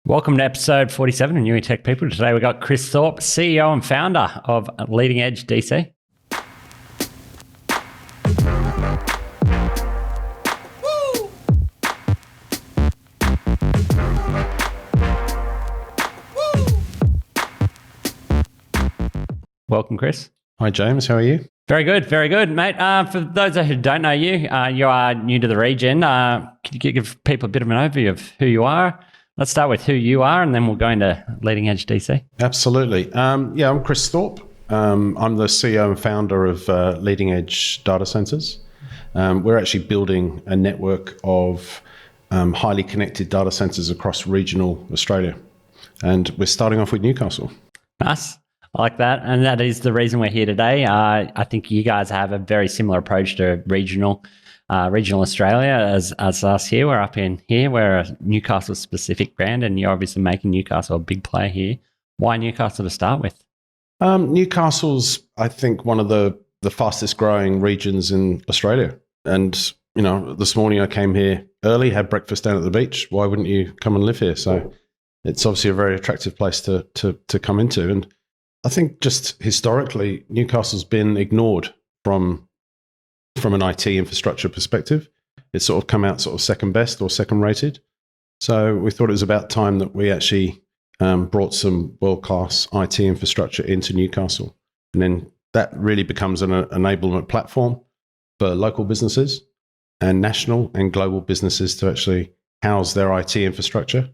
Welcome to episode 47 of Newy Tech People. Today we've got Chris Thorpe, CEO and founder of Leading Edge DC. Welcome, Chris. Hi, James. How are you? Very good, mate. For those who don't know you, you are new to the region. Could you give people a bit of an overview of who you are? Let's start with who you are, and then we'll go into Leading Edge DC. Absolutely. I'm Chris Thorpe. I'm the CEO and founder of Leading Edge Data Centers. We're actually building a network of highly connected data centers across regional Australia. And we're starting off with Newcastle. Nice. I like that. And that is the reason we're here today. I think you guys have a very similar approach to regional Australia as us here. We're up in here. We're a Newcastle specific brand, and you're obviously making Newcastle a big player here. Why Newcastle to start with? Newcastle's, I think, one of the fastest growing regions in Australia. And, this morning I came here early, had breakfast down at the beach. Why wouldn't you come and live here? So it's obviously a very attractive place to come into. And I think just historically, Newcastle's been ignored from an IT infrastructure perspective. It's sort of come out sort of second best or second rated. So we thought it was about time that we actually brought some world-class IT infrastructure into Newcastle. And then that really becomes an enablement platform for local businesses and national and global businesses to actually house their IT infrastructure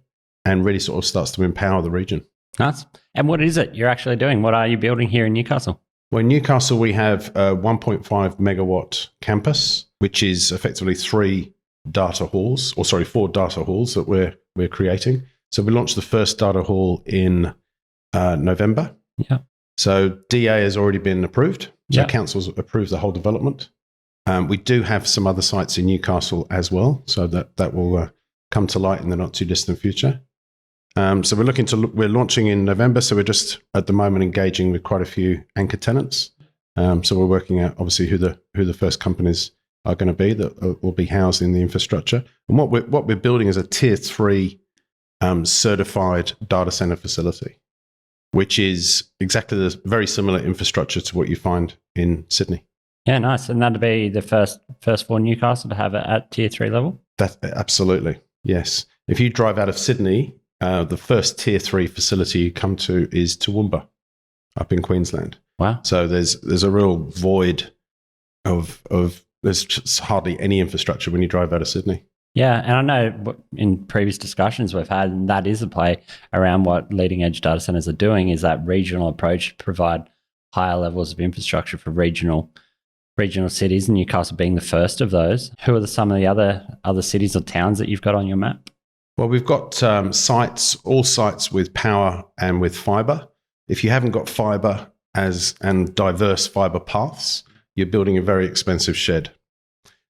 and really sort of starts to empower the region. Nice. And what is it you're actually doing? What are you building here in Newcastle? Well, in Newcastle, we have a 1.5 megawatt campus, which is effectively four data halls that we're creating. So we launched the first data hall in November. Yeah. So DA has already been approved. So Yeah. council's approved the whole development. We do have some other sites in Newcastle as well, so that will come to light in the not too distant future. So we're launching in November. So we're just at the moment engaging with quite a few anchor tenants. So we're working out obviously who the first companies are going to be that will be housed in the infrastructure. And what we're building is a tier 3 certified data center facility, which is exactly very similar infrastructure to what you find in Sydney. Yeah, nice. And that'd be the first for Newcastle to have it at tier 3 level? That absolutely, yes. If you drive out of Sydney, the first tier 3 facility you come to is Toowoomba up in Queensland. Wow. So there's a real void of there's just hardly any infrastructure when you drive out of Sydney. Yeah, and I know in previous discussions we've had, and that is a play around what leading edge data centers are doing, is that regional approach to provide higher levels of infrastructure for regional cities, and Newcastle being the first of those. Who are some of the other cities or towns that you've got on your map? Well, we've got all sites with power and with fibre. If you haven't got fibre and diverse fibre paths, you're building a very expensive shed.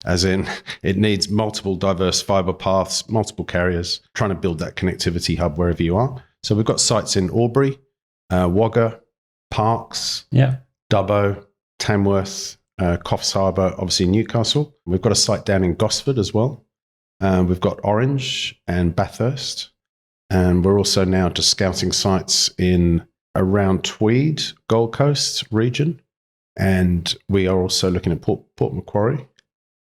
As in, it needs multiple diverse fibre paths, multiple carriers, trying to build that connectivity hub wherever you are. So we've got sites in Albury, Wagga, Parkes, Dubbo, Tamworth, Coffs Harbour, obviously Newcastle. We've got a site down in Gosford as well. We've got Orange and Bathurst, and we're also now just scouting sites in around Tweed, Gold Coast region, and we are also looking at Port Macquarie.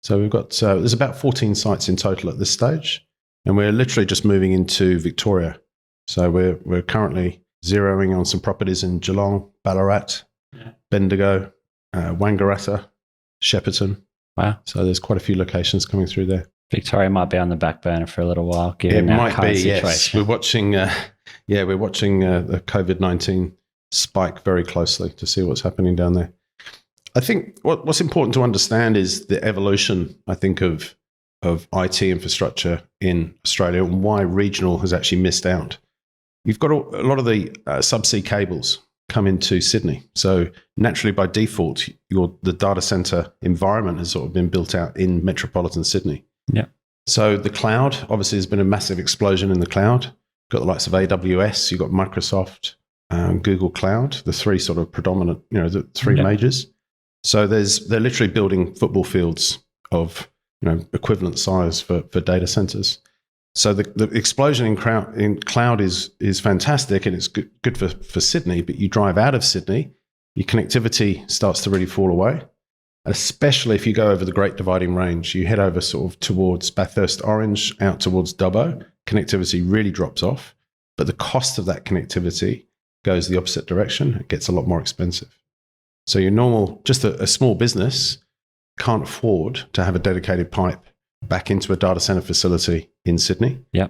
So we've got there's about 14 sites in total at this stage, and we're literally just moving into Victoria. So we're currently zeroing on some properties in Geelong, Ballarat, Bendigo, Wangaratta, Shepparton. Wow! So there's quite a few locations coming through there. Victoria might be on the back burner for a little while, given it our might current be, situation. Yes. We're watching the COVID-19 spike very closely to see what's happening down there. I think what's important to understand is the evolution, I think, of IT infrastructure in Australia and why regional has actually missed out. You've got a lot of the subsea cables come into Sydney. So naturally, by default, the data center environment has sort of been built out in metropolitan Sydney. Yeah. So the cloud, obviously, there's been a massive explosion in the cloud. You've got the likes of AWS, you've got Microsoft, Google Cloud, the three sort of predominant, the three majors. So they're literally building football fields of equivalent size for data centers. So the explosion in cloud is fantastic, and it's good for Sydney, but you drive out of Sydney, your connectivity starts to really fall away, especially if you go over the Great Dividing Range. You head over sort of towards Bathurst Orange, out towards Dubbo, connectivity really drops off, but the cost of that connectivity goes the opposite direction. It gets a lot more expensive. So your normal, just a small business can't afford to have a dedicated pipe back into a data center facility in Sydney. Yeah.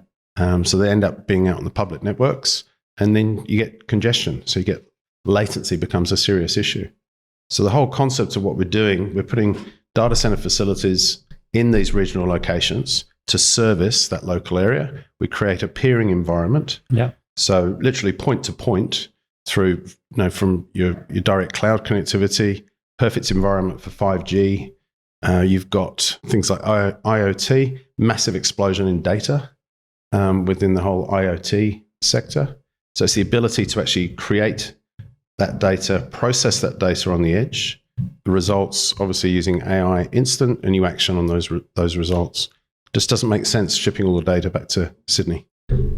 So they end up being out on the public networks, and then you get congestion. So you get latency becomes a serious issue. So the whole concept of what we're doing, we're putting data center facilities in these regional locations to service that local area. We create a peering environment. Yeah. So literally point to point through, from your direct cloud connectivity, perfect environment for 5G. You've got things like IoT, massive explosion in data within the whole IoT sector. So it's the ability to actually create that data, process that data on the edge, the results obviously using AI instant, and you action on those results. Just doesn't make sense shipping all the data back to Sydney.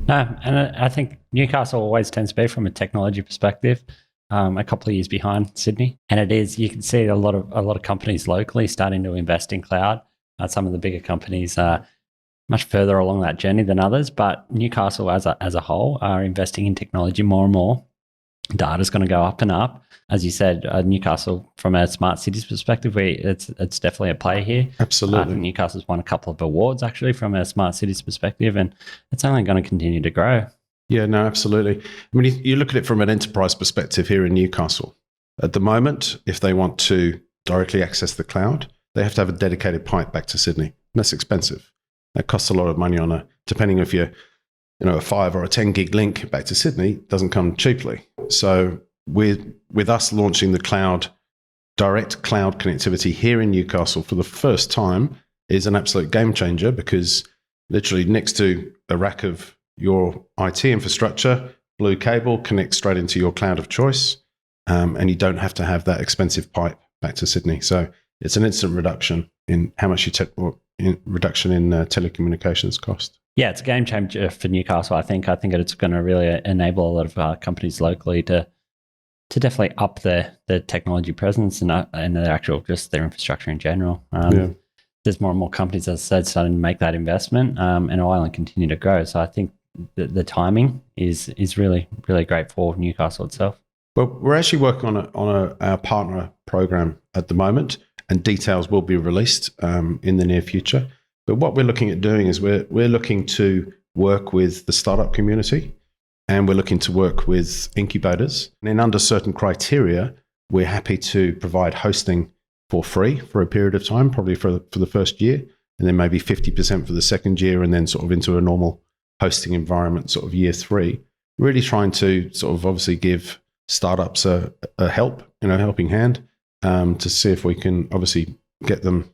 No, and I think Newcastle always tends to be, from a technology perspective, a couple of years behind Sydney. And it is, you can see a lot of companies locally starting to invest in cloud. Some of the bigger companies are much further along that journey than others, but Newcastle as a whole are investing in technology more and more. Data's going to go up and up. As you said, Newcastle, from a smart cities perspective, it's definitely a play here. Absolutely. Newcastle's won a couple of awards actually from a smart cities perspective, and it's only going to continue to grow. Yeah, no, absolutely. I mean, you look at it from an enterprise perspective here in Newcastle. At the moment, if they want to directly access the cloud, they have to have a dedicated pipe back to Sydney. And that's expensive. That costs a lot of money depending if you're a 5 or a 10 gig link back to Sydney, doesn't come cheaply. So with us launching the direct cloud connectivity here in Newcastle for the first time is an absolute game changer, because literally next to a rack of your IT infrastructure, blue cable connects straight into your cloud of choice, and you don't have to have that expensive pipe back to Sydney. So it's an instant reduction in how much reduction in telecommunications cost. Yeah, it's a game changer for Newcastle. I think it's going to really enable a lot of companies locally to definitely up their technology presence and their actual, just their infrastructure in general. There's more and more companies, as I said, starting to make that investment, and Ireland continue to grow. So I think the timing is really, really great for Newcastle itself. Well, we're actually working on our partner program at the moment, and details will be released in the near future. But what we're looking at doing is we're looking to work with the startup community, and we're looking to work with incubators. And then under certain criteria, we're happy to provide hosting for free for a period of time, probably for the first year, and then maybe 50% for the second year, and then sort of into a normal hosting environment sort of year 3. Really trying to sort of obviously give startups a helping hand to see if we can obviously get them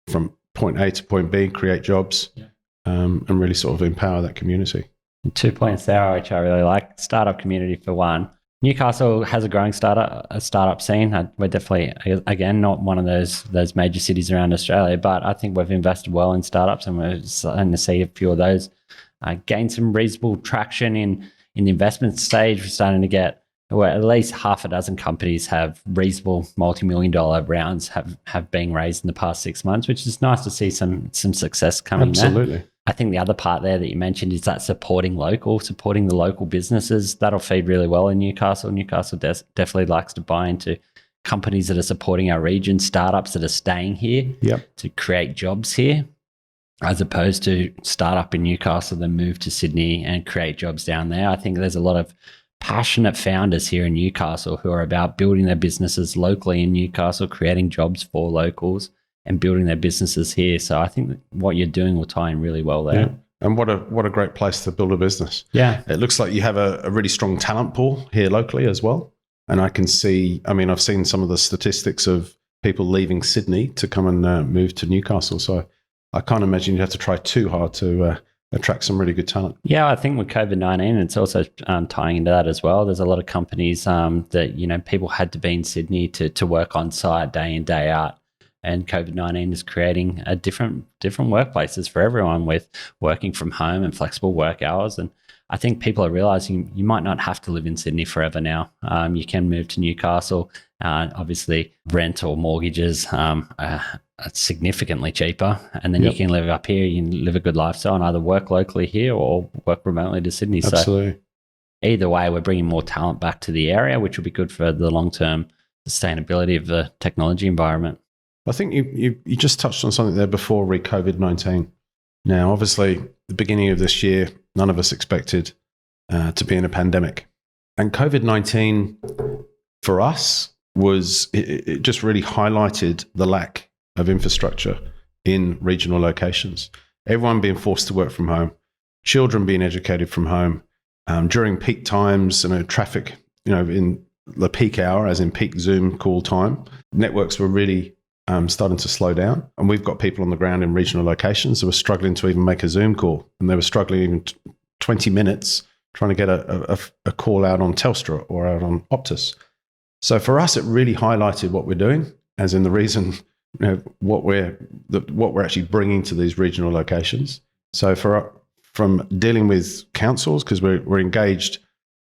from point A to point B, create jobs, and really sort of empower that community. 2 points there, which I really like. Startup community for one. Newcastle has a growing startup scene. We're definitely, again, not one of those major cities around Australia, but I think we've invested well in startups, and we're starting to see a few of those gain some reasonable traction in the investment stage. We're starting to get, well, at least half a dozen companies have reasonable multi-million-dollar rounds have been raised in the past 6 months, which is nice to see some success coming. Absolutely. There. I think the other part there that you mentioned is that supporting the local businesses. That'll feed really well in Newcastle. Newcastle definitely likes to buy into companies that are supporting our region, startups that are staying here to create jobs here, as opposed to start up in Newcastle, then move to Sydney and create jobs down there. I think there's a lot of passionate founders here in Newcastle who are about building their businesses locally in Newcastle, creating jobs for locals and building their businesses here. So I think what you're doing will tie in really well there. Yeah. And what a great place to build a business. Yeah. It looks like you have a really strong talent pool here locally as well. And I can see, I've seen some of the statistics of people leaving Sydney to come and move to Newcastle. So I can't imagine you'd have to try too hard to attract some really good talent. Yeah, I think with COVID-19, it's also tying into that as well. There's a lot of companies that, people had to be in Sydney to work on site day in, day out. and COVID-19 is creating a different workplaces for everyone, with working from home and flexible work hours. And I think people are realizing you might not have to live in Sydney forever now. You can move to Newcastle. Obviously, rent or mortgages are significantly cheaper. And then you can live up here, you can live a good lifestyle and either work locally here or work remotely to Sydney. Absolutely. So either way, we're bringing more talent back to the area, which will be good for the long-term sustainability of the technology environment. I think you just touched on something there before COVID-19. Now, obviously, the beginning of this year, none of us expected to be in a pandemic. And COVID-19 for us it just really highlighted the lack of infrastructure in regional locations. Everyone being forced to work from home, children being educated from home, during peak times, traffic, in the peak hour, as in peak Zoom call time, networks were really starting to slow down. And we've got people on the ground in regional locations who were struggling to even make a Zoom call. And they were struggling even 20 minutes trying to get a call out on Telstra or out on Optus. So for us, it really highlighted what we're doing, as in the reason, what we're actually bringing to these regional locations. So from dealing with councils, because we're engaged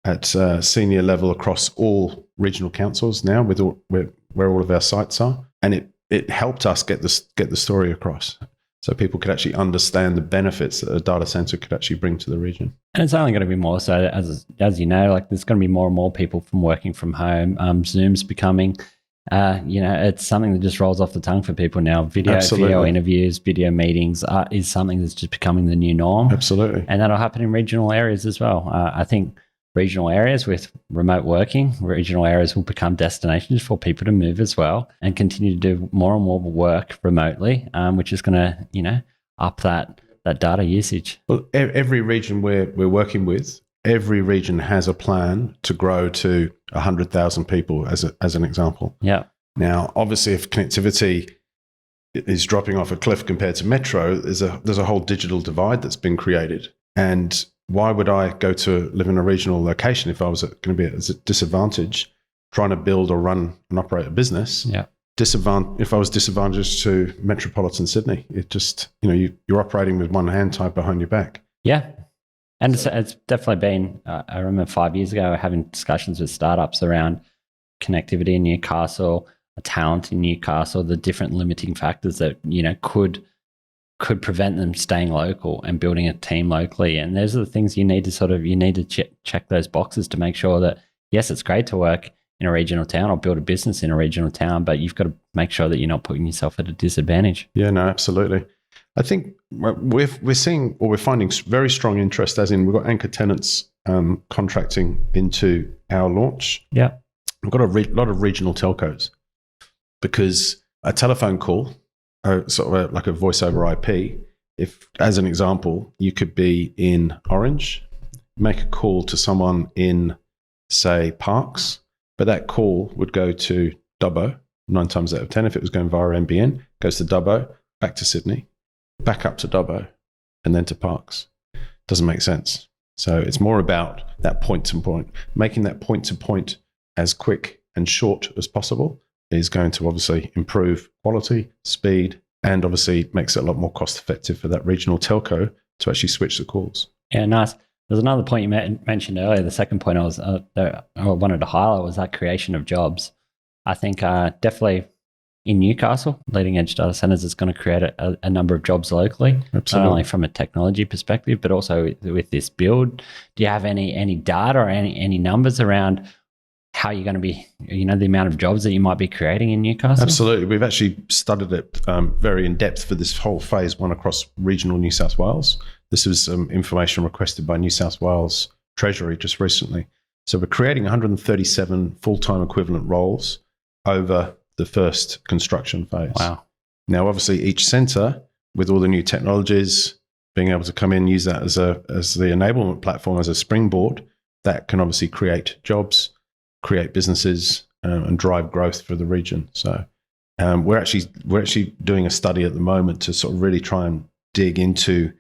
at senior level across all regional councils now, with where all of our sites are, and it helped us get the story across, so people could actually understand the benefits that a data center could actually bring to the region. And it's only going to be more so, as you know, like there's going to be more and more people from working from home. Zoom's becoming, it's something that just rolls off the tongue for people now. Video interviews, video meetings is something that's just becoming the new norm. Absolutely. And that'll happen in regional areas as well. I think regional areas with remote working, regional areas will become destinations for people to move as well and continue to do more and more work remotely, which is going to, up that data usage. Well, every region we're working with, every region has a plan to grow to 100,000 people, as an example. Yeah. Now, obviously, if connectivity is dropping off a cliff compared to metro, there's a whole digital divide that's been created. And why would I go to live in a regional location if I was going to be at a disadvantage trying to build or run and operate a business? Yeah. If I was disadvantaged to metropolitan Sydney, it just, you're operating with one hand tied behind your back. Yeah. And it's definitely been, I remember 5 years ago having discussions with startups around connectivity in Newcastle, talent in Newcastle, the different limiting factors that, could prevent them staying local and building a team locally. And those are the things you need to check those boxes to make sure that, yes, it's great to work in a regional town or build a business in a regional town, but you've got to make sure that you're not putting yourself at a disadvantage. Yeah, no, absolutely. I think we're finding very strong interest, as in we've got anchor tenants contracting into our launch. Yeah. We've got a lot of regional telcos, because a telephone call, sort of like a voice over IP, if, as an example, you could be in Orange, make a call to someone in, say, Parks, but that call would go to Dubbo 9 times out of 10. If it was going via NBN, goes to Dubbo, back to Sydney, back up to Dubbo, and then to Parks. Doesn't make sense. So it's more about that point to point. Making that point to point as quick and short as possible is going to obviously improve quality, speed, and obviously makes it a lot more cost effective for that regional telco to actually switch the calls. Yeah, nice. There's another point you mentioned earlier. The second point I wanted to highlight was that creation of jobs. I think definitely in Newcastle, leading edge data centers is going to create a number of jobs locally. Absolutely. Not only from a technology perspective, but also with this build. Do you have any data or any numbers around how you're going to be, the amount of jobs that you might be creating in Newcastle? Absolutely. We've actually studied it very in depth for this whole phase one across regional New South Wales. This was information requested by New South Wales Treasury just recently. So we're creating 137 full-time equivalent roles over the first construction phase. Wow. Now, obviously, each centre, with all the new technologies, being able to come in, use that as the enablement platform, as a springboard, that can obviously create jobs, create businesses, and drive growth for the region. So we're actually doing a study at the moment to sort of really try and dig into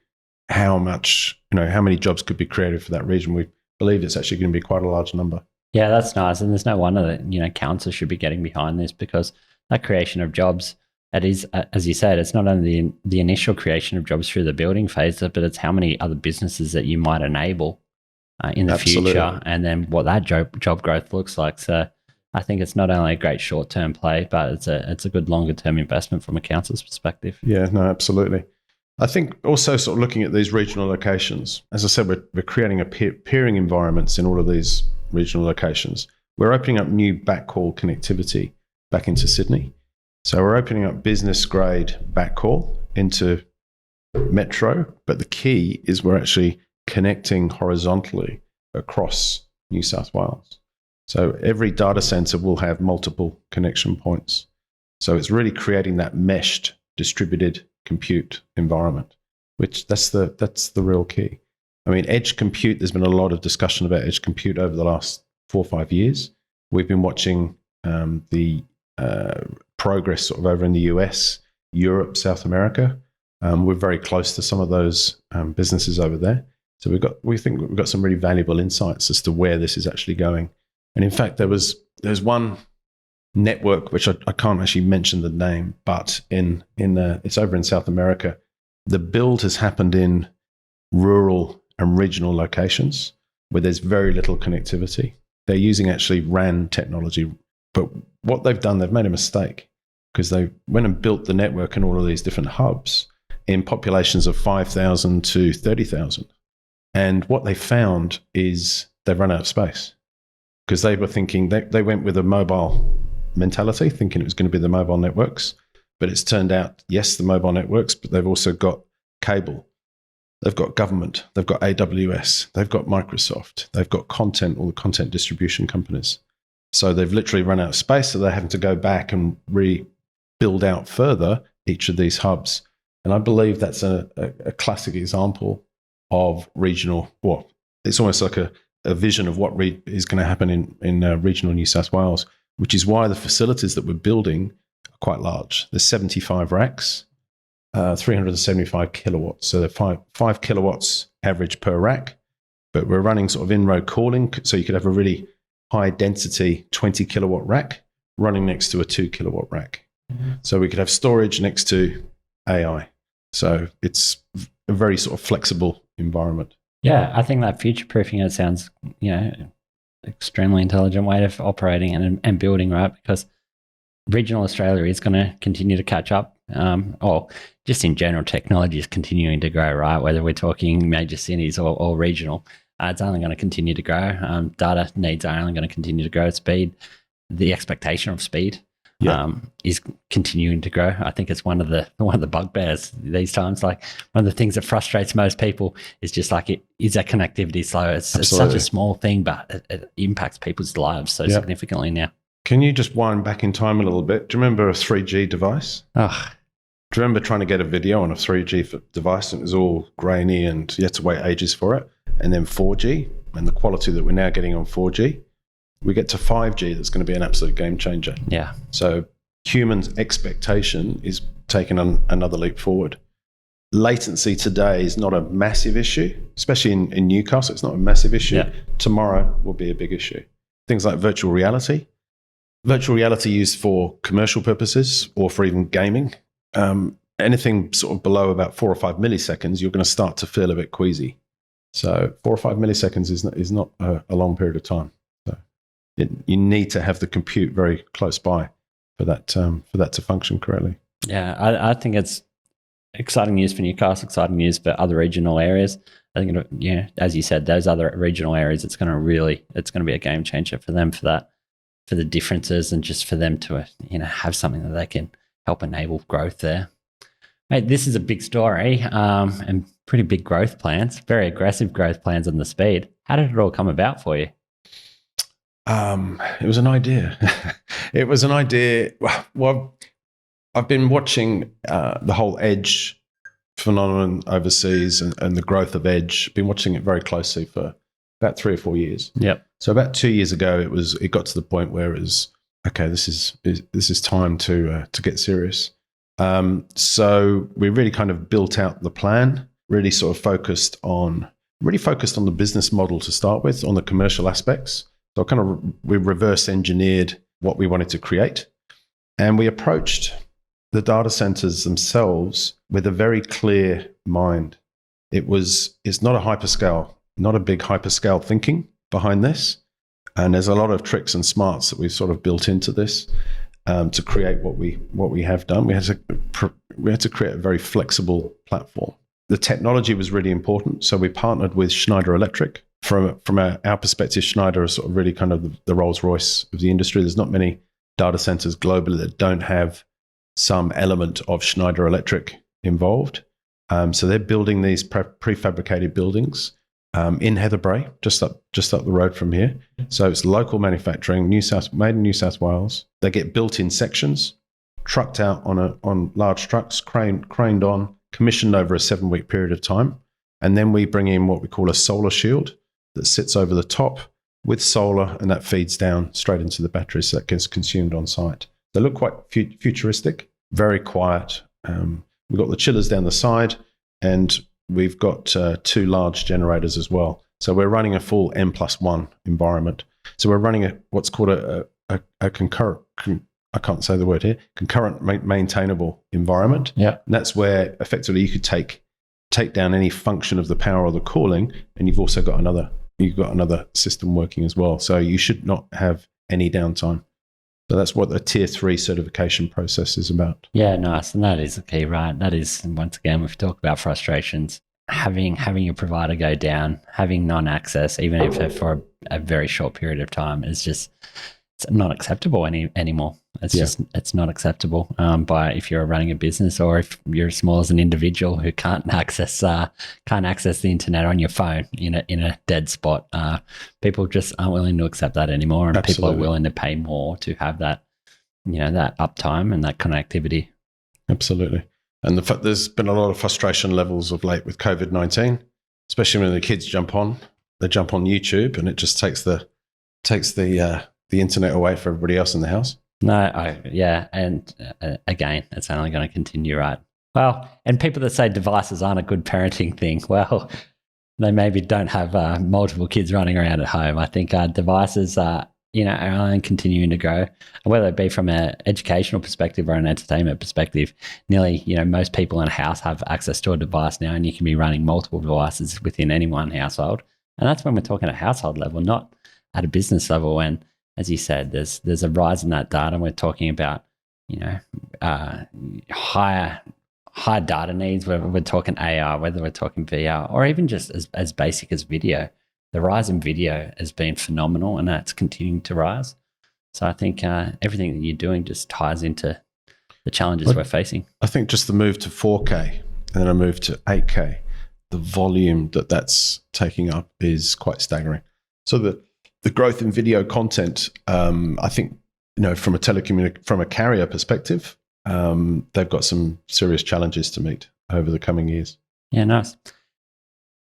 how many jobs could be created for that region. We believe it's actually going to be quite a large number. Yeah, that's nice. And there's no wonder that, councils should be getting behind this, because that creation of jobs it is, as you said, it's not only the initial creation of jobs through the building phase, but it's how many other businesses that you might enable in the future, and then what that job growth looks like. So I think it's not only a great short-term play, but it's a good longer-term investment from a council's perspective. Yeah, no, absolutely. I think also sort of looking at these regional locations, as I said, we're creating a peering environments in all of these regional locations. We're opening up new backhaul connectivity back into Sydney. So we're opening up business grade backhaul into metro, but the key is we're actually connecting horizontally across New South Wales. So every data center will have multiple connection points. So it's really creating that meshed distributed compute environment, which that's the real key. I mean, edge compute, there's been a lot of discussion about edge compute over the last 4 or 5 years. We've been watching the progress sort of over in the US, Europe, South America. We're very close to some of those businesses over there. So we think we've got some really valuable insights as to where this is actually going. And in fact, there's one network, which I can't actually mention the name, but it's over in South America. The build has happened in rural and regional locations where there's very little connectivity. They're using actually RAN technology, but what they've done, they've made a mistake because they went and built the network in all of these different hubs in populations of 5,000 to 30,000. And what they found is they've run out of space because they were thinking, they went with a mobile mentality, thinking it was going to be the mobile networks. But it's turned out, yes, the mobile networks, but they've also got cable. They've got government. They've got AWS. They've got Microsoft. They've got content, all the content distribution companies. So they've literally run out of space. So they're having to go back and rebuild out further each of these hubs. And I believe that's a classic example of regional, well, it's almost like a vision of what is going to happen in regional New South Wales, which is why the facilities that we're building are quite large. There's 75 racks, 375 kilowatts. So they're 5 kilowatts average per rack, but we're running sort of in-row cooling. So you could have a really high density 20 kilowatt rack running next to a 2 kilowatt rack. Mm-hmm. So we could have storage next to AI. So it's a very sort of flexible environment. Yeah, I think that future-proofing, it sounds, extremely intelligent way of operating and building, right? Because regional Australia is going to continue to catch up. Or just in general, technology is continuing to grow, right? Whether we're talking major cities or regional, it's only going to continue to grow. Data needs are only going to continue to grow. Speed, the expectation of speed, is continuing to grow. I think it's one of the bugbears these times. Like one of the things that frustrates most people is just like, is that connectivity slow? It's such a small thing, but it impacts people's lives so significantly now. Can you just wind back in time a little bit? Do you remember a 3G device? Oh. Do you remember trying to get a video on a 3G device and it was all grainy and you had to wait ages for it? And then 4G and the quality that we're now getting on 4G, we get to 5G, that's going to be an absolute game changer. Yeah. So humans' expectation is taking another leap forward. Latency today is not a massive issue, especially in Newcastle. It's not a massive issue. Yeah. Tomorrow will be a big issue. Things like virtual reality used for commercial purposes or for even gaming. Anything sort of below about 4 or 5 milliseconds, you're going to start to feel a bit queasy. So 4 or 5 milliseconds is not a long period of time. So you need to have the compute very close by for that to function correctly. Yeah, I think it's exciting news for Newcastle, exciting news for other regional areas. I think, as you said, those other regional areas, it's going to be a game changer for them for the differences and just for them to have something that they can help enable growth there. Mate, this is a big story and pretty big growth plans, very aggressive growth plans on the speed. How did it all come about for you? It was an idea. It was an idea. Well, I've been watching the whole edge phenomenon overseas and the growth of edge. Been watching it very closely for about 3 or 4 years. Yep. So about 2 years ago, it got to the point where it was okay. This is time to get serious. So we really kind of built out the plan. Really sort of focused on the business model to start with, on the commercial aspects. So we reverse engineered what we wanted to create, and we approached the data centers themselves with a very clear mind. It's not a hyperscale, not a big hyperscale thinking behind this. And there's a lot of tricks and smarts that we've sort of built into this to create what we have done. We had to create a very flexible platform. The technology was really important, so we partnered with Schneider Electric. From our perspective, Schneider is sort of really kind of the Rolls-Royce of the industry. There's not many data centers globally that don't have some element of Schneider Electric involved. So they're building these prefabricated buildings in Heather Brae, just up the road from here. So it's local manufacturing, made in New South Wales. They get built in sections, trucked out on large trucks, craned on, commissioned over a 7-week period of time. And then we bring in what we call a solar shield that sits over the top with solar, and that feeds down straight into the batteries so that gets consumed on site. They look quite futuristic, very quiet. We've got the chillers down the side, and we've got 2 large generators as well. So we're running a full N+1 environment. So we're running what's called a concurrent, I can't say the word here, concurrent maintainable environment. Yeah. And that's where effectively you could take down any function of the power or the cooling, and you've also got another system working as well. So you should not have any downtime. So that's what the Tier 3 certification process is about. Yeah, nice. And that is the key, right? That is, once again, we've talked about frustrations. Having your provider go down, having non-access, even if for a very short period of time, is just, it's not acceptable anymore. It's not acceptable. If you're running a business, or if you're small as an individual who can't access the internet on your phone in a dead spot, people just aren't willing to accept that anymore, and Absolutely. people are willing to pay more to have that, that uptime and that connectivity. Absolutely. And there's been a lot of frustration levels of late with COVID-19, especially when the kids jump on YouTube, and it just takes the internet away for everybody else in the house. And again, it's only going to continue, right? Well, and people that say devices aren't a good parenting thing, well, they maybe don't have multiple kids running around at home. I think devices are only continuing to grow, and whether it be from an educational perspective or an entertainment perspective, nearly, most people in a house have access to a device now, and you can be running multiple devices within any one household. And that's when we're talking at a household level, not at a business level. And as you said, there's a rise in that data. And we're talking about, higher data needs, whether we're talking AR, whether we're talking VR, or even just as basic as video. The rise in video has been phenomenal, and that's continuing to rise. So I think everything that you're doing just ties into the challenges we're facing. I think just the move to 4K and then a move to 8K, the volume that's taking up is quite staggering. So the growth in video content, I think, from a carrier perspective, they've got some serious challenges to meet over the coming years. Yeah, nice.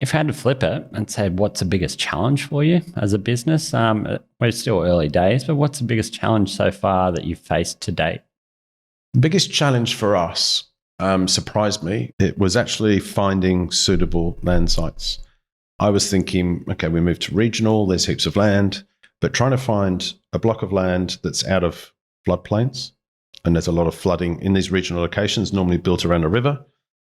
If I had to flip it and say, what's the biggest challenge for you as a business? We're still early days, but what's the biggest challenge so far that you've faced to date? The biggest challenge for us surprised me. It was actually finding suitable land sites. I was thinking, okay, we moved to regional, there's heaps of land, but trying to find a block of land that's out of floodplains, and there's a lot of flooding in these regional locations, normally built around a river.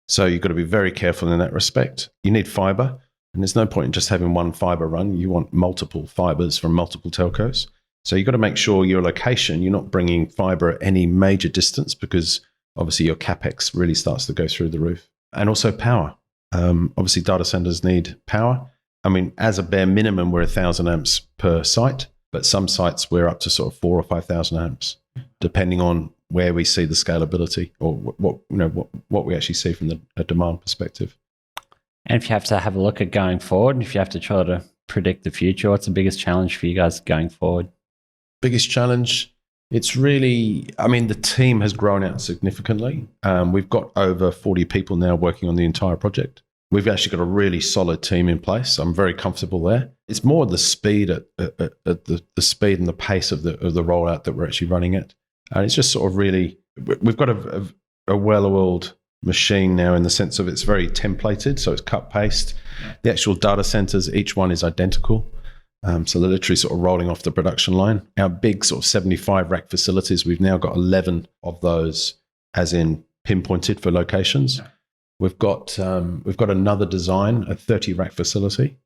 So you've got to be very careful in that respect. You need fiber, and there's no point in just having one fiber run. You want multiple fibers from multiple telcos. So you've got to make sure your location, you're not bringing fiber at any major distance, because obviously your CapEx really starts to go through the roof. And also power. Obviously data centers need power. I mean, as a bare minimum, we're 1,000 amps per site, but some sites we're up to sort of 4,000 or 5,000 amps, depending on where we see the scalability, or what we actually see from a demand perspective. And if you have to have a look at going forward, and if you have to try to predict the future, what's the biggest challenge for you guys going forward? Biggest challenge, it's really, the team has grown out significantly. We've got over 40 people now working on the entire project. We've actually got a really solid team in place. I'm very comfortable there. It's more the speed the speed and the pace of the rollout that we're actually running at. And it's just sort of really, we've got a well-oiled machine now, in the sense of it's very templated, so it's cut paste. The actual data centers, each one is identical. So they're literally sort of rolling off the production line. Our big sort of 75 rack facilities, we've now got 11 of those as in pinpointed for locations. We've got another design, a 30 rack facility.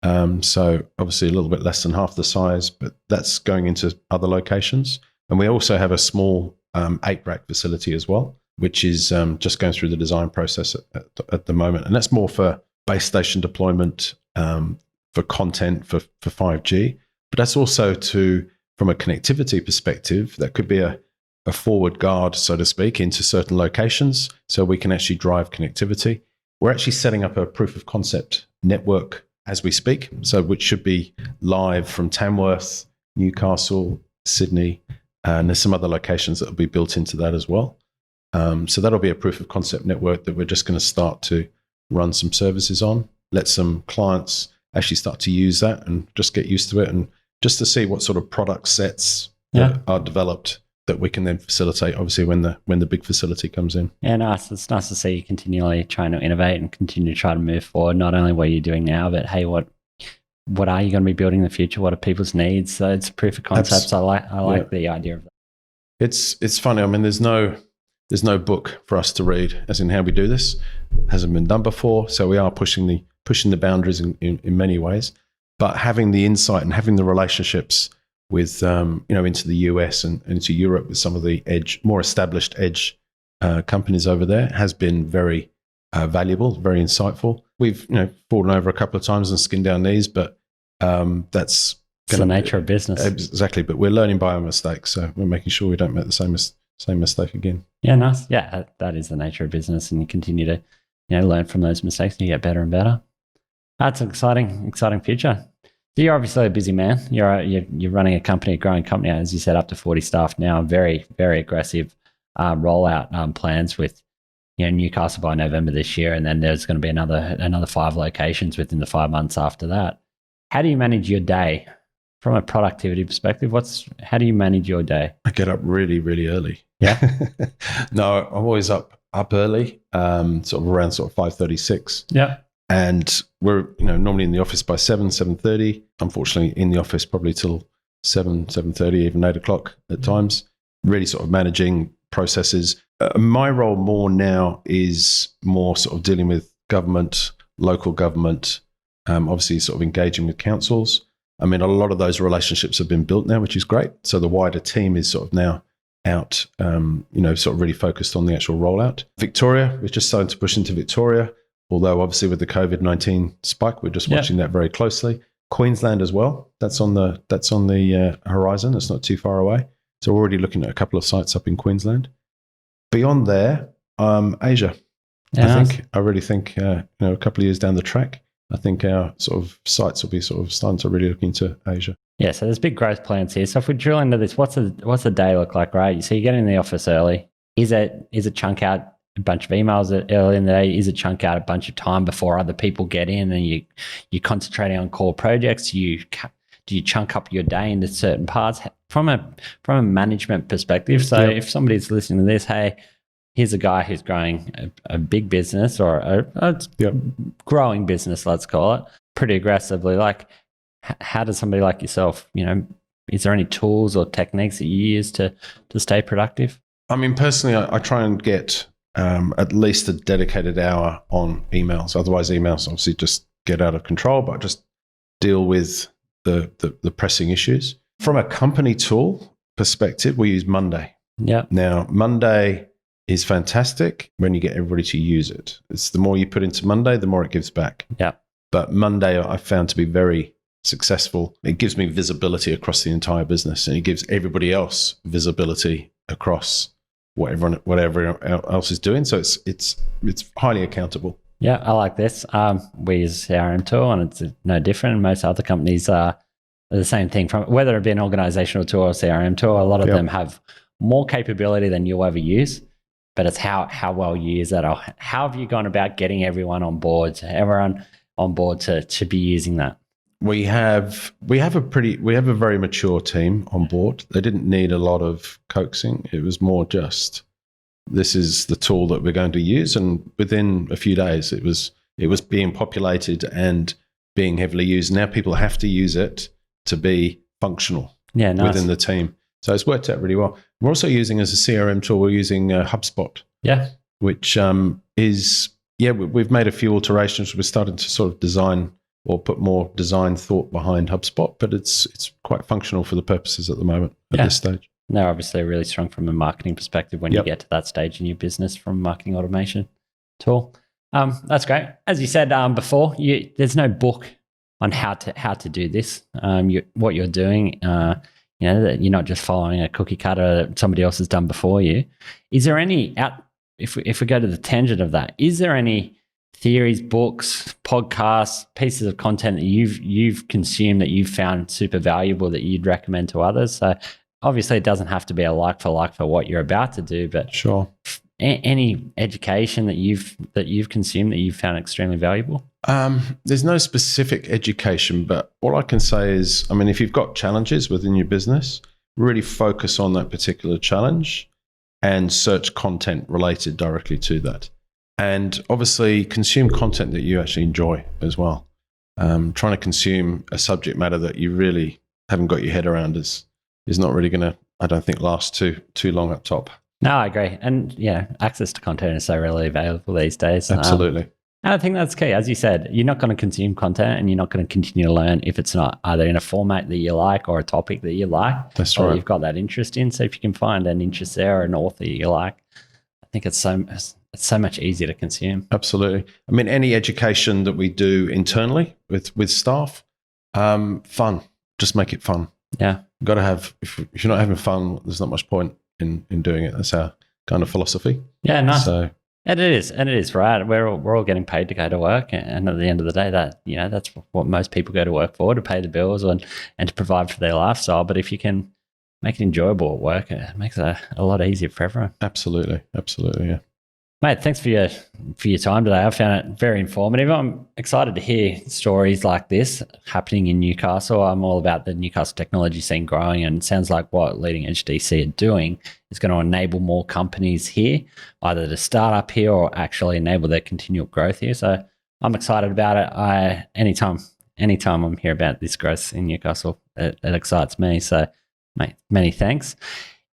So obviously a little bit less than half the size, but that's going into other locations. And we also have a small 8 rack facility as well, which is just going through the design process at the moment. And that's more for base station deployment, for content for 5G. But that's also from a connectivity perspective, that could be a forward guard, so to speak, into certain locations so we can actually drive connectivity. We're actually setting up a proof of concept network as we speak, so which should be live from Tamworth, Newcastle, Sydney, and there's some other locations that will be built into that as well. So that'll be a proof of concept network that we're just going to start to run some services on, let some clients actually start to use that and just get used to it, and just to see what sort of product sets that are developed that we can then facilitate, obviously, when the big facility comes in. Yeah, nice. It's nice to see you continually trying to innovate and continue to try to move forward, not only what you're doing now, but hey, what are you going to be building in the future? What are people's needs? So it's proof of concepts. I like the idea of that. It's funny. I mean, there's no book for us to read as in how we do this. It hasn't been done before. So we are pushing the boundaries in many ways, but having the insight and having the relationships with into the US and into Europe with some of the more established edge companies over there has been very valuable, very insightful. We've fallen over a couple of times and skinned our knees, but that's the nature of business. Exactly, but we're learning by our mistakes, so we're making sure we don't make the same mistake again. Yeah, nice. Yeah, that is the nature of business, and you continue to learn from those mistakes and you get better and better. That's an exciting future. So you're obviously a busy man. You're running a growing company, as you said, up to 40 staff now. Very, very aggressive rollout plans with Newcastle by November this year, and then there's going to be another 5 locations within the 5 months after that. How do you manage your day from a productivity perspective? How do you manage your day? I get up really, really early. Yeah. No, I'm always up early, sort of around 5:36. Yeah. And we're normally in the office by 7:30. Unfortunately, in the office probably till 7:30, even 8 o'clock at times. Really sort of managing processes. My role more now is more sort of dealing with government, local government, obviously sort of engaging with councils. I mean, a lot of those relationships have been built now, which is great. So the wider team is sort of now out, sort of really focused on the actual rollout. Victoria, we're just starting to push into Victoria. Although obviously with the COVID-19 spike, we're just watching that very closely. Queensland as well. That's on the horizon. It's not too far away. So we're already looking at a couple of sites up in Queensland. Beyond there, Asia. Yeah, I really think a couple of years down the track, I think our sort of sites will be sort of starting to really look into Asia. Yeah, so there's big growth plans here. So if we drill into this, what's the day look like, right? So you get in the office early. Is it chunk out a bunch of emails early in the day? Is it chunk out a bunch of time before other people get in, and you're concentrating on core projects? Do you chunk up your day into certain parts from a management perspective? So if somebody's listening to this, hey, here's a guy who's growing a big business or a growing business, let's call it, pretty aggressively. Like, how does somebody like yourself, is there any tools or techniques that you use to stay productive? I mean, personally, I try and get at least a dedicated hour on emails. Otherwise, emails obviously just get out of control, but just deal with the pressing issues. From a company tool perspective, we use Monday. Yeah. Now, Monday is fantastic when you get everybody to use it. It's the more you put into Monday, the more it gives back. Yeah. But Monday I found to be very successful. It gives me visibility across the entire business, and it gives everybody else visibility across whatever else is doing. So it's highly accountable. Yeah, I like this. We use CRM tool, and it's no different. Most other companies are the same thing. From whether it be an organizational tool or CRM tool, a lot of them have more capability than you'll ever use. But it's how well you use that. Or how have you gone about getting everyone on board, to be using that? We have a very mature team on board. They didn't need a lot of coaxing. It was more just, this is the tool that we're going to use, and within a few days it was being populated and being heavily used. Now people have to use it to be functional within the team. So it's worked out really well. We're also using as a CRM tool, we're using Hubspot, Yeah. which is, we've made a few alterations. We're starting to sort of design or put more design thought behind Hubspot, but it's quite functional for the purposes at the moment at this stage. They're obviously really strong from a marketing perspective when you get to that stage in your business from a marketing automation tool. That's great. As you said before, there's no book on how to do this. What you're doing, that you're not just following a cookie cutter that somebody else has done before you. Is there any if we go to the tangent of that, is there any theories, books, podcasts, pieces of content that you've consumed that you've found super valuable that you'd recommend to others? So obviously it doesn't have to be a like for what you're about to do, but sure. Any education that you've consumed that you've found extremely valuable? There's no specific education, but all I can say is, if you've got challenges within your business, really focus on that particular challenge and search content related directly to that. And obviously consume content that you actually enjoy as well. Trying to consume a subject matter that you really haven't got your head around is not really going to, I don't think, last too long up top. No, I agree. And access to content is so readily available these days. Absolutely. And I think that's key. As you said, you're not going to consume content and you're not going to continue to learn if it's not either in a format that you like or a topic that you like. That's or right. You've got that interest in. So if you can find an interest there or an author you like, I think it's so much easier to consume. Absolutely. Any education that we do internally with staff, fun. Just make it fun. Yeah. You've got to have, if you're not having fun, there's not much point in doing it. That's our kind of philosophy. Yeah, nice. So, and it is right. We're all getting paid to go to work, and at the end of the day, that's what most people go to work for, to pay the bills and to provide for their lifestyle. But if you can make it enjoyable at work, it makes it a lot easier for everyone. Absolutely, yeah. Mate, thanks for your time today. I found it very informative. I'm excited to hear stories like this happening in Newcastle. I'm all about the Newcastle technology scene growing, and it sounds like what Leading Edge DC are doing is going to enable more companies here, either to start up here or actually enable their continual growth here. So I'm excited about it. Anytime I'm here about this growth in Newcastle, it excites me. So, mate, many thanks.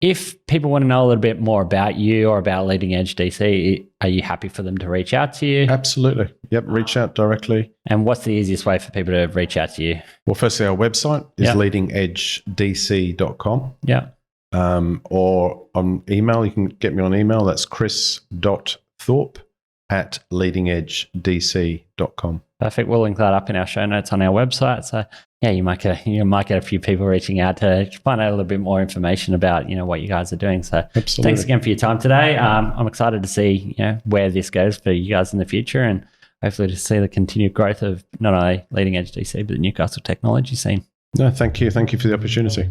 If people want to know a little bit more about you or about Leading Edge DC, are you happy for them to reach out to you? Absolutely. Yep, reach out directly. And what's the easiest way for people to reach out to you? Well, firstly, our website is leadingedgedc.com. Yeah. Or on email, you can get me on email. That's chris.thorpe@leadingedgedc.com. Perfect. We'll link that up in our show notes on our website. So yeah, you might get a few people reaching out to find out a little bit more information about what you guys are doing. So Absolutely. Thanks again for your time today. I'm excited to see where this goes for you guys in the future, and hopefully to see the continued growth of not only Leading Edge DC but the Newcastle technology scene. No, thank you. Thank you for the opportunity.